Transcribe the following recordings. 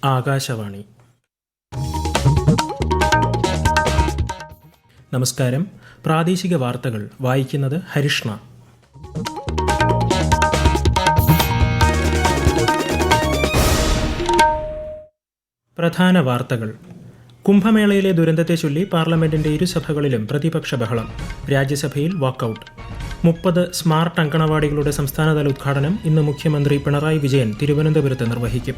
ആകാശവാണി. നമസ്കാരം. പ്രാദേശിക വാർത്തകൾ വായിക്കുന്നത് ഹരിഷ്ണ. പ്രധാന വാർത്തകൾ. കുംഭമേളയിലെ ദുരന്തത്തെ ചൊല്ലി പാർലമെന്റിന്റെ ഇരുസഭകളിലും പ്രതിപക്ഷ ബഹളം. രാജ്യസഭയിൽ വാക്കൌട്ട്. 30 സ്മാർട്ട് അങ്കണവാടികളുടെ സംസ്ഥാനതല ഉദ്ഘാടനം ഇന്ന് മുഖ്യമന്ത്രി പിണറായി വിജയൻ തിരുവനന്തപുരത്ത് നിർവഹിക്കും.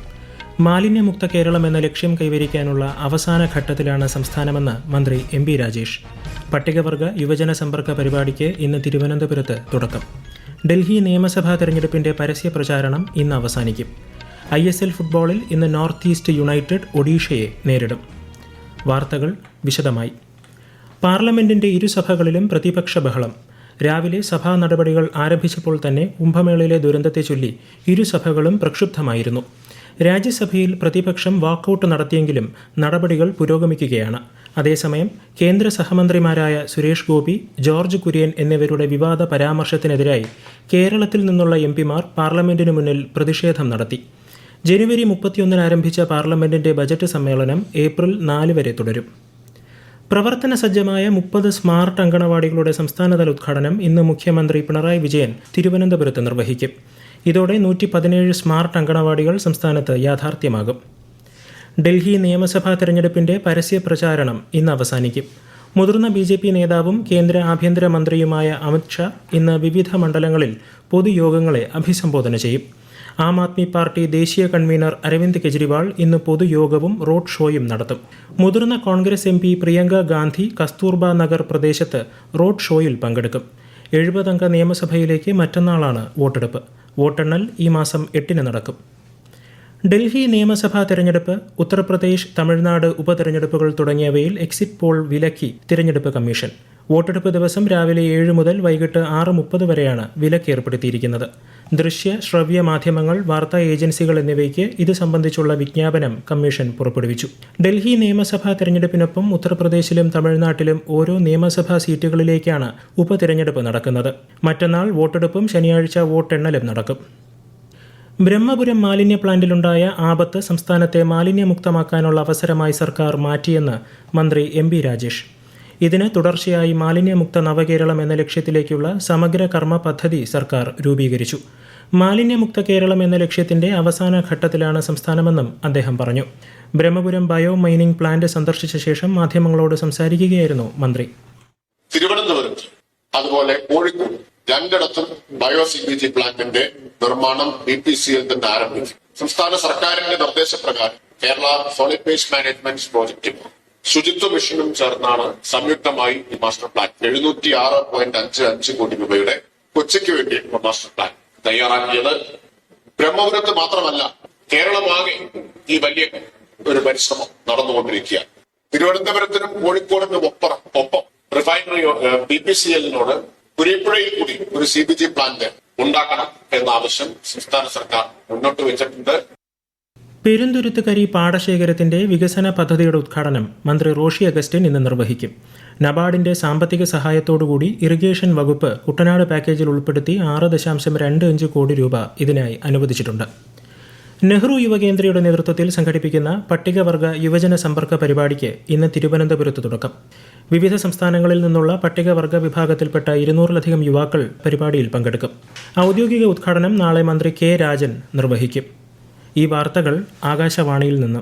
മാലിന്യമുക്ത കേരളം എന്ന ലക്ഷ്യം കൈവരിക്കാനുള്ള അവസാന ഘട്ടത്തിലാണ് സംസ്ഥാനമെന്ന് മന്ത്രി എം പി രാജേഷ്. പട്ടികവർഗ യുവജന സമ്പർക്ക പരിപാടിക്ക് ഇന്ന് തിരുവനന്തപുരത്ത് തുടക്കം. ഡൽഹി നിയമസഭാ തെരഞ്ഞെടുപ്പിന്റെ പരസ്യ പ്രചാരണം ഇന്ന് അവസാനിക്കും. ISL ഫുട്ബോളിൽ ഇന്ന് നോർത്ത് ഈസ്റ്റ് യുണൈറ്റഡ് ഒഡീഷയെ നേരിടും. വാർത്തകൾ വിശദമായി. പാർലമെന്റിന്റെ ഇരുസഭകളിലും പ്രതിപക്ഷ ബഹളം. രാവിലെ സഭാ നടപടികൾ ആരംഭിച്ചപ്പോൾ തന്നെ കുംഭമേളയിലെ ദുരന്തത്തെ ചൊല്ലി ഇരുസഭകളും പ്രക്ഷുബ്ധമായിരുന്നു. രാജ്യസഭയിൽ പ്രതിപക്ഷം വാക്കൌട്ട് നടത്തിയെങ്കിലും നടപടികൾ പുരോഗമിക്കുകയാണ്. അതേസമയം കേന്ദ്ര സഹമന്ത്രിമാരായ സുരേഷ് ഗോപി, ജോർജ് കുര്യൻ എന്നിവരുടെ വിവാദ പരാമർശത്തിനെതിരായി കേരളത്തിൽ നിന്നുള്ള എംപിമാർ പാർലമെന്റിനു മുന്നിൽ പ്രതിഷേധം നടത്തി. ജനുവരി 31 ആരംഭിച്ച പാർലമെന്റിന്റെ ബജറ്റ് സമ്മേളനം ഏപ്രിൽ 4 വരെ തുടരും. പ്രവർത്തന സജ്ജമായ 30 സ്മാർട്ട് അങ്കണവാടികളുടെ സംസ്ഥാനതല ഉദ്ഘാടനം ഇന്ന് മുഖ്യമന്ത്രി പിണറായി വിജയൻ തിരുവനന്തപുരത്ത് നിർവഹിക്കും. ഇതോടെ 117 സ്മാർട്ട് അങ്കണവാടികൾ സംസ്ഥാനത്ത് യാഥാർത്ഥ്യമാകും. ഡൽഹി നിയമസഭാ തെരഞ്ഞെടുപ്പിന്റെ പരസ്യ പ്രചാരണം ഇന്ന് അവസാനിക്കും. മുതിർന്ന BJP നേതാവും കേന്ദ്ര ആഭ്യന്തര മന്ത്രിയുമായ അമിത് ഷാ ഇന്ന് വിവിധ മണ്ഡലങ്ങളിൽ പൊതുയോഗങ്ങളെ അഭിസംബോധന ചെയ്യും. ആം ആദ്മി പാർട്ടി ദേശീയ കൺവീനർ അരവിന്ദ് കെജ്രിവാൾ ഇന്ന് പൊതുയോഗവും റോഡ് ഷോയും നടത്തും. മുതിർന്ന കോൺഗ്രസ് MP പ്രിയങ്ക ഗാന്ധി കസ്തൂർബ നഗർ പ്രദേശത്ത് റോഡ് ഷോയിൽ പങ്കെടുക്കും. 70 അംഗ നിയമസഭയിലേക്ക് മറ്റന്നാളാണ് വോട്ടെടുപ്പ്. വോട്ടെണ്ണൽ ഈ മാസം 8 നടക്കും. ഡൽഹി നിയമസഭാ തെരഞ്ഞെടുപ്പ്, ഉത്തർപ്രദേശ്, തമിഴ്നാട് ഉപതെരഞ്ഞെടുപ്പുകൾ തുടങ്ങിയവയിൽ എക്സിറ്റ് പോൾ വിലക്കി തിരഞ്ഞെടുപ്പ് കമ്മീഷൻ. വോട്ടെടുപ്പ് ദിവസം രാവിലെ 7 മുതൽ വൈകിട്ട് 6:30 വരെയാണ് വിലക്ക് ഏർപ്പെടുത്തിയിരിക്കുന്നത്. ദൃശ്യ ശ്രവ്യ മാധ്യമങ്ങൾ, വാർത്താ ഏജൻസികൾ എന്നിവയ്ക്ക് ഇത് സംബന്ധിച്ചുള്ള വിജ്ഞാപനം കമ്മീഷൻ പുറപ്പെടുവിച്ചു. ഡൽഹി നിയമസഭാ തെരഞ്ഞെടുപ്പിനൊപ്പം ഉത്തർപ്രദേശിലും തമിഴ്നാട്ടിലും ഓരോ നിയമസഭാ സീറ്റുകളിലേക്കാണ് ഉപതെരഞ്ഞെടുപ്പ് നടക്കുന്നത്. മറ്റന്നാൾ വോട്ടെടുപ്പും ശനിയാഴ്ച വോട്ടെണ്ണലും നടക്കും. ബ്രഹ്മപുരം മാലിന്യ പ്ലാന്റിലുണ്ടായ ആപത്ത് സംസ്ഥാനത്തെ മാലിന്യമുക്തമാക്കാനുള്ള അവസരമായി സർക്കാർ മാറ്റിയെന്ന് മന്ത്രി എം പി രാജേഷ്. ഇതിന് തുടർച്ചയായി മാലിന്യമുക്ത നവകേരളം എന്ന ലക്ഷ്യത്തിലേക്കുള്ള സമഗ്ര കർമ്മ പദ്ധതി സർക്കാർ രൂപീകരിച്ചു. മാലിന്യമുക്ത കേരളം എന്ന ലക്ഷ്യത്തിന്റെ അവസാന ഘട്ടത്തിലാണ് സംസ്ഥാനമെന്നും അദ്ദേഹം പറഞ്ഞു. ബ്രഹ്മപുരം ബയോ മൈനിംഗ് പ്ലാന്റ് സന്ദർശിച്ച ശേഷം മാധ്യമങ്ങളോട് സംസാരിക്കുകയായിരുന്നു മന്ത്രി. തിരുവനന്തപുരത്ത് അതുപോലെ കോഴിക്കോട് രണ്ടിടത്തും ബയോ CBG പ്ലാന്റിന്റെ നിർമ്മാണം BPCL തന്നെ ആരംഭിച്ചു. സംസ്ഥാന സർക്കാരിന്റെ നിർദ്ദേശപ്രകാരം കേരള സോളിഡ് വേസ്റ്റ് മാനേജ്മെന്റ് പ്രോജക്റ്റും ശുചിത്വ മിഷനും ചേർന്നാണ് സംയുക്തമായി ഈ മാസ്റ്റർ പ്ലാൻ 706.55 കോടി രൂപയുടെ കൊച്ചിക്ക് വേണ്ടി മാസ്റ്റർ പ്ലാൻ തയ്യാറാക്കിയത്. ബ്രഹ്മപുരത്ത് മാത്രമല്ല, കേരളമാകെ ഈ വലിയ ഒരു പരിശ്രമം നടന്നുകൊണ്ടിരിക്കുകയാണ്. തിരുവനന്തപുരത്തിനും കോഴിക്കോടിനും ഒപ്പം റിഫൈനറി BPCL-നോട് പുരിപ്പുഴയിൽ കൂടി ഒരു CBG പ്ലാന്റ് ഉണ്ടാക്കണം എന്ന ആവശ്യം സംസ്ഥാന സർക്കാർ മുന്നോട്ട് വെച്ചിട്ടുണ്ട്. പെരുന്തുരുത്തുകരി പാടശേഖരത്തിന്റെ വികസന പദ്ധതിയുടെ ഉദ്ഘാടനം മന്ത്രി റോഷി അഗസ്റ്റിൻ ഇന്ന് നിർവഹിക്കും. നബാർഡിന്റെ സാമ്പത്തിക സഹായത്തോടുകൂടി ഇറിഗേഷൻ വകുപ്പ് കുട്ടനാട് പാക്കേജിൽ ഉൾപ്പെടുത്തി 6.25 കോടി രൂപ ഇതിനായി അനുവദിച്ചിട്ടുണ്ട്. നെഹ്റു യുവകേന്ദ്രയുടെ നേതൃത്വത്തിൽ സംഘടിപ്പിക്കുന്ന പട്ടികവർഗ യുവജന സമ്പർക്ക പരിപാടിക്ക് ഇന്ന് തിരുവനന്തപുരത്ത് തുടക്കം. വിവിധ സംസ്ഥാനങ്ങളിൽ നിന്നുള്ള പട്ടികവർഗ വിഭാഗത്തിൽപ്പെട്ട 200-ലധികം യുവാക്കൾ പരിപാടിയിൽ പങ്കെടുക്കും. ഔദ്യോഗിക ഉദ്ഘാടനം നാളെ മന്ത്രി K രാജൻ നിർവഹിക്കും. ഈ വാർത്തകൾ ആകാശവാണിയിൽ നിന്ന്.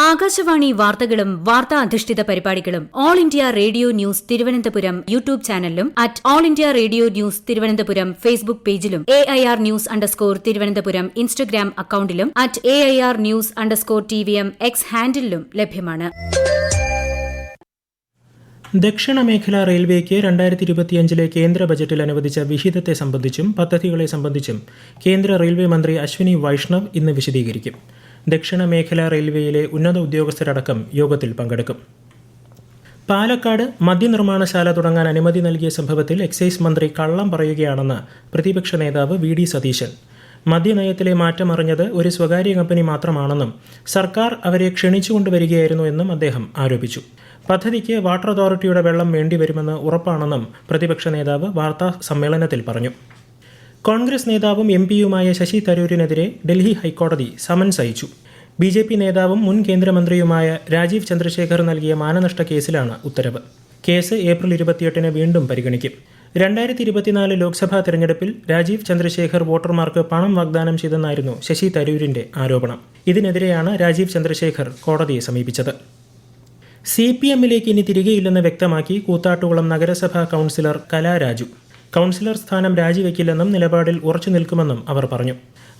ആകാശവാണി വാർത്തകളും വാർത്താ അധിഷ്ഠിത പരിപാടികളും All India Radio news Thiruvananthapuram YouTube ചാനലിലും All India Radio news Thiruvananthapuram Facebook പേജിലും AIR ന്യൂസ് _തിരുവനന്തപുരം ഇൻസ്റ്റഗ്രാം അക്കൌണ്ടിലും AIR ന്യൂസ് _TVM X ഹാൻഡിലും ലഭ്യമാണ്. ദക്ഷിണ മേഖലാ റെയിൽവേക്ക് 2025 കേന്ദ്ര ബജറ്റിൽ അനുവദിച്ച വിഹിതത്തെ സംബന്ധിച്ചും പദ്ധതികളെ സംബന്ധിച്ചും കേന്ദ്ര റെയിൽവേ മന്ത്രി അശ്വിനി വൈഷ്ണവ് ഇന്ന് വിശദീകരിക്കും. ദക്ഷിണ മേഖലാ റെയിൽവേയിലെ ഉന്നത ഉദ്യോഗസ്ഥരടക്കം യോഗത്തിൽ പങ്കെടുക്കും. പാലക്കാട് മദ്യനിർമ്മാണശാല തുടങ്ങാൻ അനുമതി നൽകിയ സംഭവത്തിൽ എക്സൈസ് മന്ത്രി കള്ളം പറയുകയാണെന്ന് പ്രതിപക്ഷ നേതാവ് VD സതീശൻ. മദ്യനയത്തിലെ മാറ്റമറിഞ്ഞത് ഒരു സ്വകാര്യ കമ്പനി മാത്രമാണെന്നും സർക്കാർ അവരെ ക്ഷണിച്ചുകൊണ്ടുവരികയായിരുന്നു എന്നും അദ്ദേഹം ആരോപിച്ചു. പദ്ധതിക്ക് വാട്ടർ അതോറിറ്റിയുടെ വെള്ളം വേണ്ടിവരുമെന്ന് ഉറപ്പാണെന്നും പ്രതിപക്ഷ നേതാവ് വാർത്താ സമ്മേളനത്തിൽ പറഞ്ഞു. കോൺഗ്രസ് നേതാവും എംപിയുമായ ശശി തരൂരിനെതിരെ ഡൽഹി ഹൈക്കോടതി സമൻസ് അയച്ചു. BJP നേതാവും മുൻ കേന്ദ്രമന്ത്രിയുമായ രാജീവ് ചന്ദ്രശേഖർ നൽകിയ മാനനഷ്ട കേസിലാണ് ഉത്തരവ്. കേസ് ഏപ്രിൽ 28 വീണ്ടും പരിഗണിക്കും. 2024 ലോക്സഭാ തെരഞ്ഞെടുപ്പിൽ രാജീവ് ചന്ദ്രശേഖർ വോട്ടർമാർക്ക് പണം വാഗ്ദാനം ചെയ്തെന്നായിരുന്നു ശശി തരൂരിന്റെ ആരോപണം. ഇതിനെതിരെയാണ് രാജീവ് ചന്ദ്രശേഖർ കോടതിയെ സമീപിച്ചത്. CPMലേക്ക് ഇനി തിരികെയില്ലെന്ന് വ്യക്തമാക്കി കൂത്താട്ടുകുളം നഗരസഭാ കൗൺസിലർ കലാരാജു. കൗൺസിലർ സ്ഥാനം രാജിവെക്കില്ലെന്നും നിലപാടിൽ ഉറച്ചു നിൽക്കുമെന്നും അവർ പറഞ്ഞു.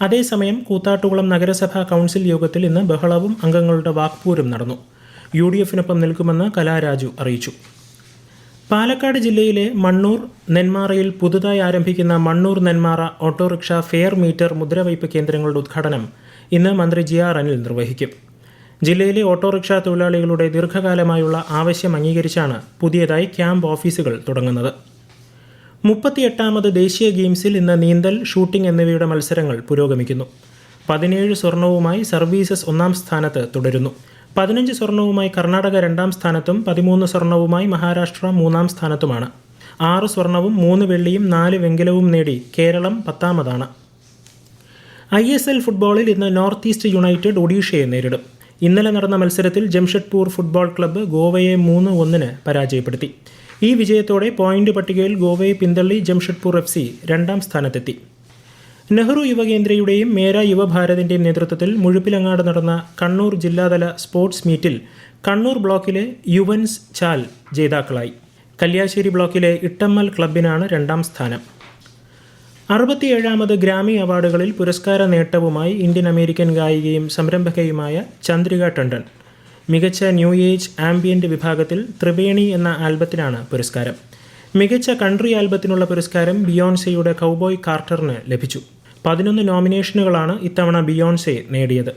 അതേസമയം കൂത്താട്ടുകുളം നഗരസഭാ കൗൺസിൽ യോഗത്തിൽ ഇന്ന് ബഹളവും അംഗങ്ങളുടെ വാക്പോരും നടന്നു. UDFനൊപ്പം നിൽക്കുമെന്ന് കലാരാജു അറിയിച്ചു. പാലക്കാട് ജില്ലയിലെ മണ്ണൂർ നെന്മാറയിൽ പുതുതായി ആരംഭിക്കുന്ന Mannur Nenmara autorickshaw fare meter മുദ്രവയ്പ് കേന്ദ്രങ്ങളുടെ ഉദ്ഘാടനം ഇന്ന് മന്ത്രി GR അനിൽ നിർവഹിക്കും. ജില്ലയിലെ ഓട്ടോറിക്ഷ തൊഴിലാളികളുടെ ദീർഘകാലമായുള്ള ആവശ്യം അംഗീകരിച്ചാണ് പുതിയതായി ക്യാമ്പ് ഓഫീസുകൾ തുടങ്ങുന്നത്. 38ാമത് ദേശീയ ഗെയിംസിൽ ഇന്ന് നീന്തൽ, ഷൂട്ടിംഗ് എന്നിവയുടെ മത്സരങ്ങൾ പുരോഗമിക്കുന്നു. 17 സ്വർണവുമായി സർവീസസ് 1ാം സ്ഥാനത്ത് തുടരുന്നു. 15 സ്വർണവുമായി കർണാടക 2ാം സ്ഥാനത്തും 13 സ്വർണവുമായി മഹാരാഷ്ട്ര 3ാം സ്ഥാനത്തുമാണ്. 6 സ്വർണവും 3 വെള്ളിയും 4 വെങ്കലവും നേടി കേരളം 10ാമതാണ്. ISL ഫുട്ബോളിൽ ഇന്ന് നോർത്ത് ഈസ്റ്റ് യുണൈറ്റഡ് ഒഡീഷയെ നേരിടും. ഇന്നലെ നടന്ന മത്സരത്തിൽ ജംഷഡ്പൂർ ഫുട്ബോൾ ക്ലബ്ബ് ഗോവയെ 3-1 പരാജയപ്പെടുത്തി. ഈ വിജയത്തോടെ പോയിന്റ് പട്ടികയിൽ ഗോവയെ പിന്തള്ളി ജംഷഡ്പൂർ FC 2ാം സ്ഥാനത്തെത്തി. നെഹ്റു യുവകേന്ദ്രയുടെയും മേര യുവഭാരതിൻ്റെയും നേതൃത്വത്തിൽ മുഴുപ്പിലങ്ങാട് നടന്ന കണ്ണൂർ ജില്ലാതല സ്പോർട്സ് മീറ്റിൽ കണ്ണൂർ ബ്ലോക്കിലെ യുവൻസ് ചാൽ ജേതാക്കളായി. കല്യാശ്ശേരി ബ്ലോക്കിലെ ഇട്ടമ്മൽ ക്ലബിനാണ് 2ാം സ്ഥാനം. 67ാമത് ഗ്രാമി അവാർഡുകളിൽ പുരസ്കാര നേട്ടവുമായി ഇന്ത്യൻ അമേരിക്കൻ ഗായികയും സംരംഭകയുമായ ചന്ദ്രിക ടണ്ടൻ. മികച്ച ന്യൂ ഏജ് ആംബിയന്റ് വിഭാഗത്തിൽ ത്രിവേണി എന്ന ആൽബത്തിനാണ് പുരസ്കാരം. മികച്ച കൺട്രി ആൽബത്തിനുള്ള പുരസ്കാരം ബിയോൺസെയുടെ കൗബോയ് കാർട്ടറിന് ലഭിച്ചു. 11 നോമിനേഷനുകളാണ് ഇത്തവണ ബിയോൺസെ നേടിയത്.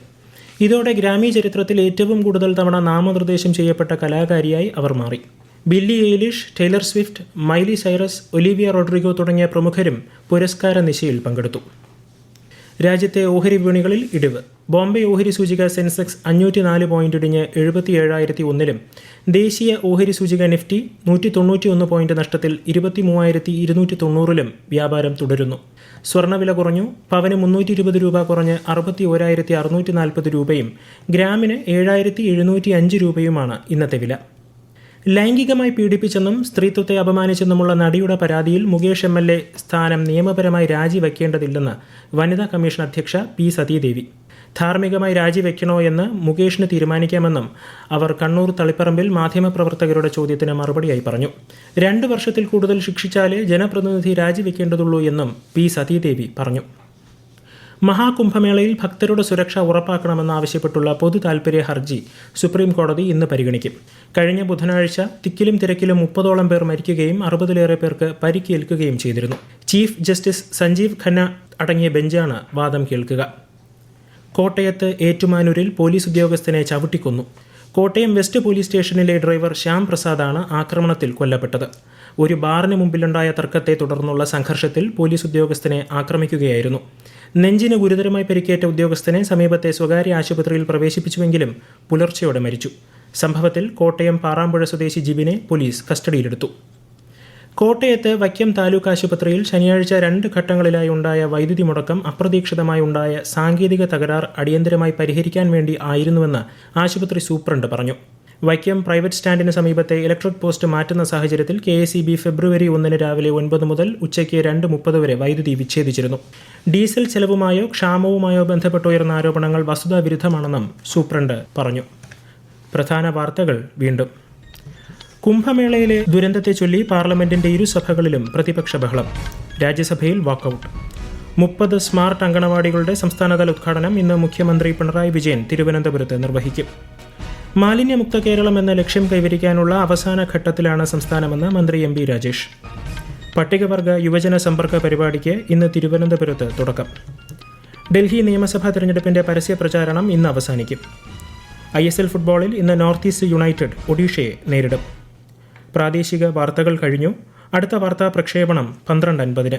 ഇതോടെ ഗ്രാമി ചരിത്രത്തിൽ ഏറ്റവും കൂടുതൽ തവണ നാമനിർദ്ദേശം ചെയ്യപ്പെട്ട കലാകാരിയായി അവർ മാറി. Billie Eilish, Taylor Swift, Miley Cyrus, Olivia Rodrigo തുടങ്ങിയ പ്രമുഖരും പുരസ്കാര നിശയിൽ പങ്കെടുത്തു. രാജ്യത്തെ ഓഹരി വിപണികളിൽ ഇടിവ്. ബോംബെ ഓഹരി സൂചിക സെൻസെക്സ് 504 പോയിന്റ് ഇടിഞ്ഞ് 77,001-ലും ദേശീയ ഓഹരി സൂചിക നിഫ്റ്റി 191 പോയിന്റ് നഷ്ടത്തിൽ 23,290-ലും വ്യാപാരം തുടരുന്നു. സ്വർണ്ണവില കുറഞ്ഞു. പവന് 320 രൂപ കുറഞ്ഞ് 61,640 രൂപയും ഗ്രാമിന് 7,705 രൂപയുമാണ് ഇന്നത്തെ വില. ലൈംഗികമായി പീഡിപ്പിച്ചെന്നും സ്ത്രീത്വത്തെ അപമാനിച്ചെന്നുമുള്ള നടിയുടെ പരാതിയിൽ മുകേഷ് MLA സ്ഥാനം നിയമപരമായി രാജിവെക്കേണ്ടതില്ലെന്ന് വനിതാ കമ്മീഷൻ അധ്യക്ഷ P. സതീദേവി. ധാർമ്മികമായി രാജിവെക്കണോ എന്ന് മുകേഷിന് തീരുമാനിക്കാമെന്നും അവർ കണ്ണൂർ തളിപ്പറമ്പിൽ മാധ്യമപ്രവർത്തകരുടെ ചോദ്യത്തിന് മറുപടിയായി പറഞ്ഞു. 2 വർഷത്തിൽ കൂടുതൽ ശിക്ഷിച്ചാലേ ജനപ്രതിനിധി രാജിവെക്കേണ്ടതുള്ളൂ എന്നും P. സതീദേവി പറഞ്ഞു. മഹാകുംഭമേളയിൽ ഭക്തരുടെ സുരക്ഷ ഉറപ്പാക്കണമെന്നാവശ്യപ്പെട്ടുള്ള പൊതു താൽപര്യ ഹർജി സുപ്രീം കോടതി ഇന്ന് പരിഗണിക്കും. കഴിഞ്ഞ ബുധനാഴ്ച തിക്കിലും തിരക്കിലും 30ഓളം പേർ മരിക്കുകയും 60-ലേറെ പേർക്ക് പരിക്കേൽക്കുകയും ചെയ്തിരുന്നു. ചീഫ് ജസ്റ്റിസ് സഞ്ജീവ് ഖന്ന അടങ്ങിയ ബെഞ്ചാണ് വാദം കേൾക്കുക. കോട്ടയത്ത് ഏറ്റുമാനൂരിൽ പോലീസ് ഉദ്യോഗസ്ഥനെ ചവിട്ടിക്കൊന്നു. കോട്ടയം വെസ്റ്റ് പോലീസ് സ്റ്റേഷനിലെ ഡ്രൈവർ ശ്യാം പ്രസാദാണ് ആക്രമണത്തിൽ കൊല്ലപ്പെട്ടത്. ഒരു ബാറിന് മുമ്പിലുണ്ടായ തർക്കത്തെ തുടർന്നുള്ള സംഘർഷത്തിൽ പോലീസ് ഉദ്യോഗസ്ഥനെ ആക്രമിക്കുകയായിരുന്നു. നെഞ്ചിന് ഗുരുതരമായി പരിക്കേറ്റ ഉദ്യോഗസ്ഥനെ സമീപത്തെ സ്വകാര്യ ആശുപത്രിയിൽ പ്രവേശിപ്പിച്ചുവെങ്കിലും പുലർച്ചെയോടെ മരിച്ചു. സംഭവത്തിൽ കോട്ടയം പാറാമ്പുഴ സ്വദേശി ജിബിനെ പോലീസ് കസ്റ്റഡിയിലെടുത്തു. കോട്ടയത്ത് വൈക്കം താലൂക്ക് ആശുപത്രിയിൽ ശനിയാഴ്ച 2 ഘട്ടങ്ങളിലായി ഉണ്ടായ വൈദ്യുതി മുടക്കം അപ്രതീക്ഷിതമായി ഉണ്ടായ സാങ്കേതിക തകരാർ അടിയന്തരമായി പരിഹരിക്കാൻ വേണ്ടി ആയിരുന്നുവെന്ന് ആശുപത്രി സൂപ്രണ്ട് പറഞ്ഞു. വൈക്കം പ്രൈവറ്റ് സ്റ്റാൻഡിന് സമീപത്തെ ഇലക്ട്രിക് പോസ്റ്റ് മാറ്റുന്ന സാഹചര്യത്തിൽ KSEB ഫെബ്രുവരി 1 രാവിലെ 9 മുതൽ ഉച്ചയ്ക്ക് 2:30 വരെ വൈദ്യുതി വിച്ഛേദിച്ചിരുന്നു. ഡീസൽ ചെലവുമായോ ക്ഷാമവുമായോ ബന്ധപ്പെട്ടുയർന്ന ആരോപണങ്ങൾ വസ്തുതാവിരുദ്ധമാണെന്നും സൂപ്രണ്ട് പറഞ്ഞു. പ്രധാന വാർത്തകൾ വീണ്ടും. കുംഭമേളയിലെ ദുരന്തത്തെ ചൊല്ലി പാർലമെന്റിന്റെ ഇരുസഭകളിലും പ്രതിപക്ഷ ബഹളം. രാജ്യസഭയിൽ വാക്കൌട്ട്. 30 സ്മാർട്ട് അങ്കണവാടികളുടെ സംസ്ഥാനതല ഉദ്ഘാടനം ഇന്ന് മുഖ്യമന്ത്രി പിണറായി വിജയൻ തിരുവനന്തപുരത്ത് നിർവഹിക്കും. മാലിന്യമുക്ത കേരളം എന്ന ലക്ഷ്യം കൈവരിക്കാനുള്ള അവസാന ഘട്ടത്തിലാണ് സംസ്ഥാനമെന്ന് മന്ത്രി MB രാജേഷ്. പട്ടികവർഗ യുവജന സമ്പർക്ക പരിപാടിക്ക് ഇന്ന് തിരുവനന്തപുരത്ത് തുടക്കം. ഡൽഹി നിയമസഭാ തെരഞ്ഞെടുപ്പിന്റെ പരസ്യ പ്രചാരണം ഇന്ന് അവസാനിക്കും. ISL ഫുട്ബോളിൽ ഇന്ന് നോർത്ത് ഈസ്റ്റ് യുണൈറ്റഡ് ഒഡീഷയെ നേരിടും. പ്രാദേശിക വാർത്തകൾ കഴിഞ്ഞു. അടുത്ത വാർത്താ പ്രക്ഷേപണം 12:50.